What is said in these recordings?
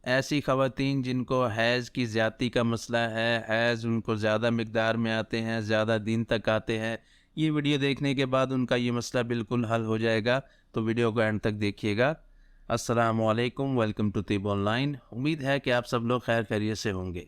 ऐसी ख़वातीन जिनको हैज़ की ज़्यादती का मसला है, हैज़ उनको ज़्यादा मिक़दार में आते हैं, ज़्यादा दिन तक आते हैं, ये वीडियो देखने के बाद उनका ये मसला बिल्कुल हल हो जाएगा। तो वीडियो को एंड तक देखिएगा। अस्सलामु अलैकुम, वेलकम टू तिब ऑनलाइन। उम्मीद है कि आप सब लोग खैर खैरियत से होंगे।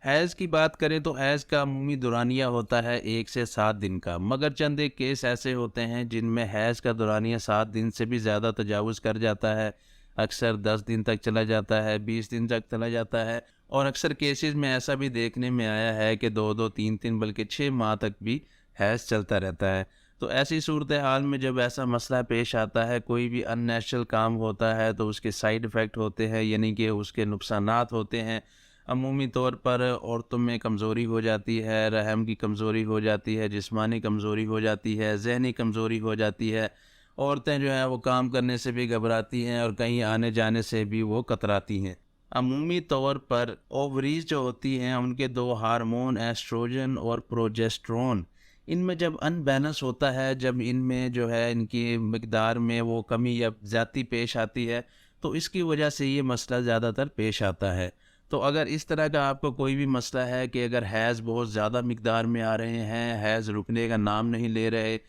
हैज़ की बात करें तो हैज़ का अमूमी दौरानिया होता है 1 से 7 दिन का, मगर चंद एक केस ऐसे होते हैं जिनमें हैज़ का दौरानिया 7 दिन से भी ज़्यादा तजावुज़ कर जाता है। अक्सर 10 दिन तक चला जाता है, 20 दिन तक चला जाता है, और अक्सर केसेस में ऐसा भी देखने में आया है कि 2-2, 3-3 बल्कि 6 माह तक भी हैज़ चलता रहता है। तो ऐसी सूरत हाल में जब ऐसा मसला पेश आता है, कोई भी अननेचुरल काम होता है तो उसके साइड इफ़ेक्ट होते हैं, यानी कि उसके नुकसानात होते हैं। अमूमी तौर पर औरतों में कमज़ोरी हो जाती है, रहम की कमज़ोरी हो जाती है, जिस्मानी कमज़ोरी हो जाती है, ज़हनी कमज़ोरी हो जाती है। औरतें जो हैं वो काम करने से भी घबराती हैं और कहीं आने जाने से भी वो कतराती हैं। अमूमी तौर पर ओवरीज़ जो होती हैं उनके 2 हार्मोन एस्ट्रोजन और प्रोजेस्टेरोन, इनमें जब अनबैलेंस होता है, जब इनमें जो है इनकी मिक़दार में वो कमी या ज़्यादती पेश आती है, तो इसकी वजह से ये मसला ज़्यादातर पेश आता है। तो अगर इस तरह का आपको कोई भी मसला है कि अगर हैज़ बहुत ज़्यादा मिक़दार में आ रहे हैं, हैज़ रुकने का नाम नहीं ले रहे,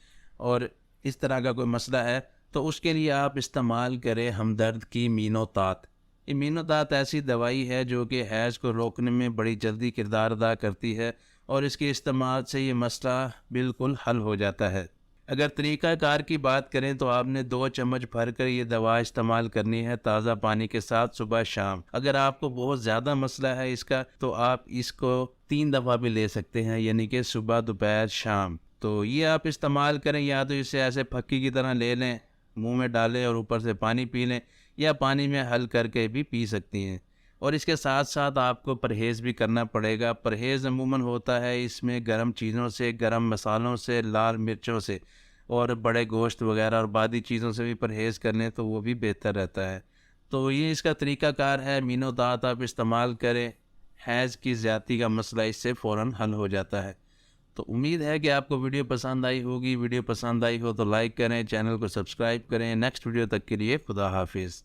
और इस तरह का कोई मसला है, तो उसके लिए आप इस्तेमाल करें हमदर्द की मीनोतात। ये मीनोतात ऐसी दवाई है जो कि हैज़ को रोकने में बड़ी जल्दी किरदार अदा करती है, और इसके इस्तेमाल से ये मसला बिल्कुल हल हो जाता है। अगर तरीक़ाकार की बात करें तो आपने 2 चम्मच भरकर ये दवा इस्तेमाल करनी है ताज़ा पानी के साथ सुबह शाम। अगर आपको बहुत ज़्यादा मसला है इसका, तो आप इसको 3 दफ़ा भी ले सकते हैं, यानी कि सुबह, दोपहर, शाम। तो ये आप इस्तेमाल करें, या तो इसे ऐसे फक्की की तरह ले लें, मुँह में डालें और ऊपर से पानी पी लें, या पानी में हल करके भी पी सकती हैं। और इसके साथ-साथ आपको परहेज़ भी करना पड़ेगा। परहेज़ अमूमन होता है इसमें गर्म चीज़ों से, गर्म मसालों से, लाल मिर्चों से, और बड़े गोश्त वग़ैरह और बादी चीज़ों से भी परहेज़ कर लें तो वो भी बेहतर रहता है। तो ये इसका तरीक़ाकार है, मीनोतात आप इस्तेमाल करें, हैज़ की ज़्यादती का मसला इससे फ़ौरन हल हो जाता है। तो उम्मीद है कि आपको वीडियो पसंद आई होगी। वीडियो पसंद आई हो तो लाइक करें, चैनल को सब्सक्राइब करें। नेक्स्ट वीडियो तक के लिए खुदा हाफ़िज़।